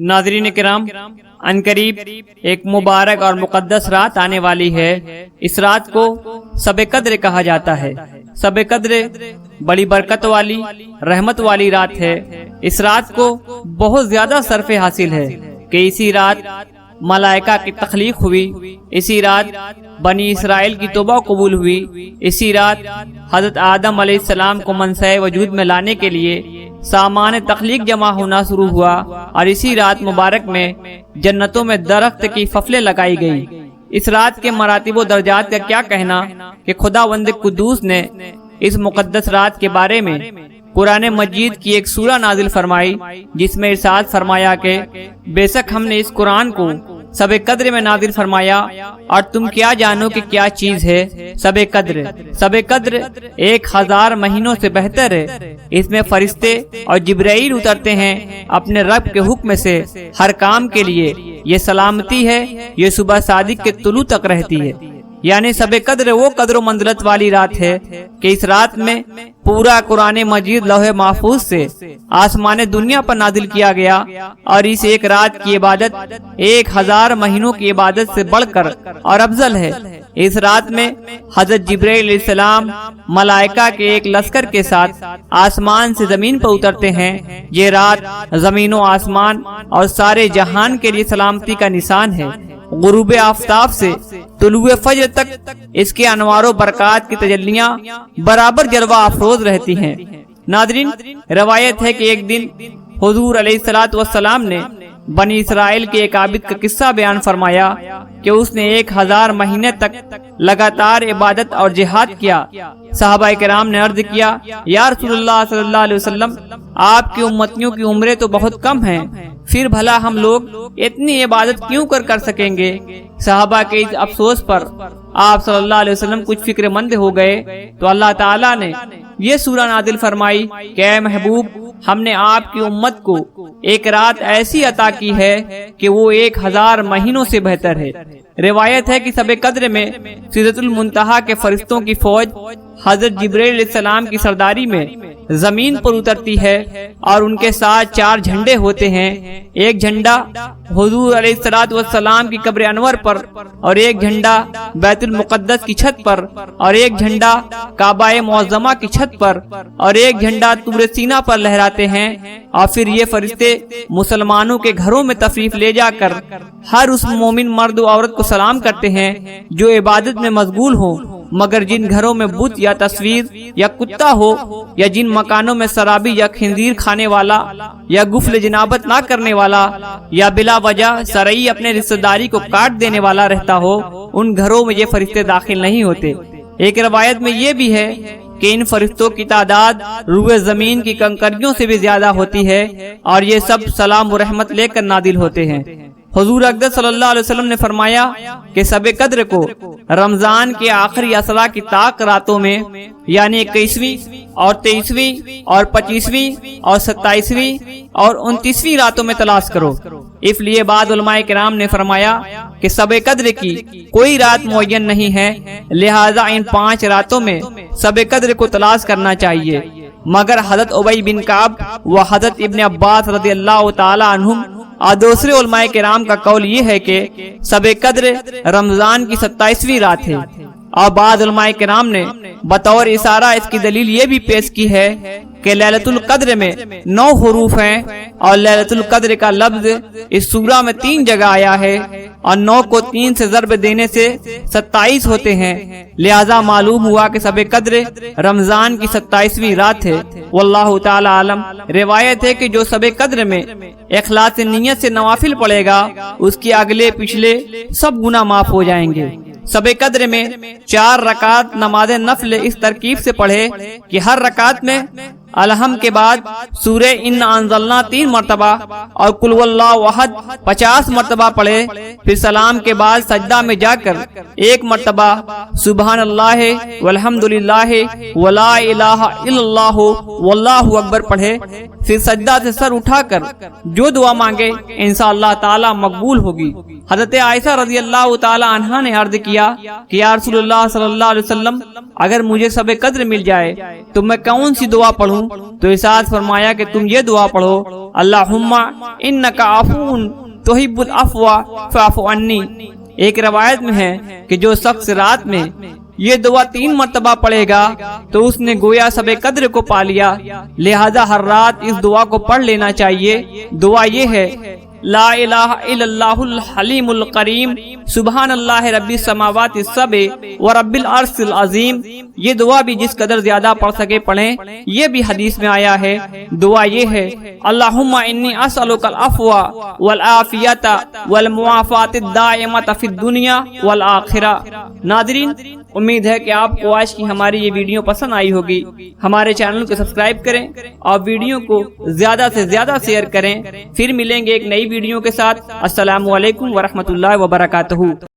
ناظرین کرام، عنقریب ایک مبارک اور مقدس رات آنے والی ہے۔ اس رات کو شب قدر کہا جاتا ہے۔ شب قدر بڑی برکت والی، رحمت والی رات ہے۔ اس رات کو بہت زیادہ شرف حاصل ہے کہ اسی رات ملائکہ کی تخلیق ہوئی، اسی رات بنی اسرائیل کی توبہ قبول ہوئی، اسی رات حضرت آدم علیہ السلام کو منصب وجود میں لانے کے لیے سامان تخلیق جمع ہونا شروع ہوا، اور اسی رات مبارک میں جنتوں میں درخت کی فصلیں لگائی گئی۔ اس رات کے مراتب و درجات کا کیا کہنا کہ خداوند قدوس نے اس مقدس رات کے بارے میں قرآن مجید کی ایک سورہ نازل فرمائی، جس میں ارشاد فرمایا کہ بے شک ہم نے اس قرآن کو شب قدر میں نازل فرمایا، اور تم کیا جانو کہ کیا چیز ہے شب قدر؟ شب قدر 1000 مہینوں سے بہتر ہے۔ اس میں فرشتے اور جبرائیل اترتے ہیں اپنے رب کے حکم سے ہر کام کے لیے۔ یہ سلامتی ہے، یہ صبح صادق کے طلوع تک رہتی ہے۔ یعنی شب قدر وہ قدر و منزلت والی رات ہے کہ اس رات میں پورا قرآن مجید لوح محفوظ سے آسمان دنیا پر نازل کیا گیا، اور اس ایک رات کی عبادت 1000 مہینوں کی عبادت سے بڑھ کر اور افضل ہے۔ اس رات میں حضرت جبرائیل علیہ السلام ملائکہ کے ایک لشکر کے ساتھ آسمان سے زمین پر اترتے ہیں۔ یہ رات زمین و آسمان اور سارے جہان کے لیے سلامتی کا نشان ہے۔ غروب آفتاب سے طلوع فجر تک اس کے انوار و برکات کی تجلیاں برابر جلوہ افروز رہتی ہیں۔ ناظرین، روایت ہے کہ ایک دن حضور علیہ الصلوۃ والسلام نے بنی اسرائیل کے ایک عابد کا قصہ بیان فرمایا کہ اس نے 1000 مہینے تک لگاتار عبادت اور جہاد کیا۔ صحابہ کرام نے عرض کیا، یا رسول اللہ صلی اللہ علیہ وسلم، آپ کی امتیوں کی عمریں تو بہت کم ہیں، پھر بھلا ہم لوگ اتنی عبادت کیوں کر سکیں گے؟ صحابہ کے اس افسوس پر آپ صلی اللہ علیہ وسلم کچھ فکر مند ہو گئے، تو اللہ تعالیٰ نے یہ سورہ نازل فرمائی کہ اے محبوب، ہم نے آپ کی امت کو ایک رات ایسی عطا کی ہے کہ وہ 1000 مہینوں سے بہتر ہے۔ روایت ہے کہ شب قدر میں سدرۃ المنتہا کے فرشتوں کی فوج حضرت جبرائیل علیہ السلام کی سرداری میں زمین پر اترتی ہے، اور ان کے ساتھ 4 جھنڈے ہوتے ہیں۔ ایک جھنڈا حضور علیہ الصلوۃ والسلام کی قبر انور پر، اور ایک جھنڈا بیت المقدس کی چھت پر، اور ایک جھنڈا کعبہ معظمہ کی چھت پر، اور ایک جھنڈا طور سینا پر لہراتے ہیں۔ اور پھر یہ فرشتے مسلمانوں کے گھروں میں تشریف لے جا کر ہر اس مومن مرد و عورت کو سلام کرتے ہیں جو عبادت میں مشغول ہوں، مگر جن گھروں میں بت یا تصویر یا کتا ہو، یا جن مکانوں میں شرابی یا خنزیر کھانے والا یا غسل جنابت نہ کرنے والا یا بلا وجہ شرعی اپنے رشتہ داری کو کاٹ دینے والا رہتا ہو، ان گھروں میں یہ فرشتے داخل نہیں ہوتے۔ ایک روایت میں یہ بھی ہے کہ ان فرشتوں کی تعداد روئے زمین کی کنکریوں سے بھی زیادہ ہوتی ہے، اور یہ سب سلام و رحمت لے کر نازل ہوتے ہیں۔ حضور اقدس صلی اللہ علیہ وسلم نے فرمایا کہ شب قدر کو رمضان کے آخری عشرہ کی طاق راتوں میں، یعنی 21ویں اور 23ویں اور 25ویں اور 27ویں اور 29ویں راتوں میں تلاش کرو۔ اس لیے بعض علماء کرام نے فرمایا کہ شب قدر کی کوئی رات معین نہیں ہے، لہذا ان 5 راتوں میں شب قدر کو تلاش کرنا چاہیے۔ مگر حضرت ابی بن کعب و حضرت ابن عباس رضی اللہ تعالی عنہم اور دوسرے علماء کرام کا قول یہ ہے کہ شب قدر رمضان کی 27ویں رات ہے، اور بعض علماء کرام نے بطور اشارہ اس کی دلیل یہ بھی پیش کی ہے کہ لیلۃ القدر میں 9 حروف ہیں، اور لیلۃ القدر کا لفظ اس سورہ میں 3 جگہ آیا ہے، اور 9 کو 3 سے ضرب دینے سے 27 ہوتے ہیں، لہذا معلوم ہوا کہ شب قدر رمضان کی 27ویں رات ہے۔ واللہ تعالی عالم۔ روایت ہے کہ جو شب قدر میں اخلاص نیت سے نوافل پڑھے گا، اس کے اگلے پچھلے سب گناہ معاف ہو جائیں گے۔ شب قدر میں 4 رکعت نماز نفل اس ترکیب سے پڑھے کہ ہر رکعت میں الحم کے بعد سورہ ان انزلنا 3 مرتبہ اور قل واللہ احد 50 مرتبہ پڑھے، پھر سلام کے بعد سجدہ میں جا کر 1 مرتبہ سبحان اللہ والحمدللہ ولا الہ الا اللہ واللہ اکبر پڑھے، پھر سجدہ سے سر اٹھا کر جو دعا مانگے انشاءاللہ تعالی مقبول ہوگی۔ حضرت عائشہ رضی اللہ تعالی عنہا نے عرض کیا کہ یا رسول اللہ صلی اللہ علیہ وسلم اگر مجھے شب قدر مل جائے تو میں کون سی دعا پڑھوں؟ تو ارشاد فرمایا کہ تم یہ دعا پڑھو، اللہم انک عفو تحب العفو فاعف عنی۔ ایک روایت میں ہے کہ جو شخص رات میں یہ دعا 3 مرتبہ پڑھے گا تو اس نے گویا شب قدر کو پا لیا، لہذا ہر رات اس دعا کو پڑھ لینا چاہیے۔ دعا یہ ہے، لا الہ الا اللہ الحلیم الکریم سبحان اللہ رب السماوات السبع ورب العرش العظیم۔ یہ دعا بھی جس قدر زیادہ پڑھ سکے پڑھیں، یہ بھی حدیث میں آیا ہے۔ دعا یہ ہے، اللہم انی اسألک العفو والعافیت والمعافات الدائمۃ فی الدنیا والآخرہ۔ ناظرین، امید ہے کہ آپ کو آج کی ہماری یہ ویڈیو پسند آئی ہوگی۔ ہمارے چینل کو سبسکرائب کریں اور ویڈیو کو زیادہ سے زیادہ شیئر کریں۔ پھر ملیں گے ایک نئی ویڈیو کے ساتھ۔ السلام علیکم ورحمۃ اللہ وبرکاتہ۔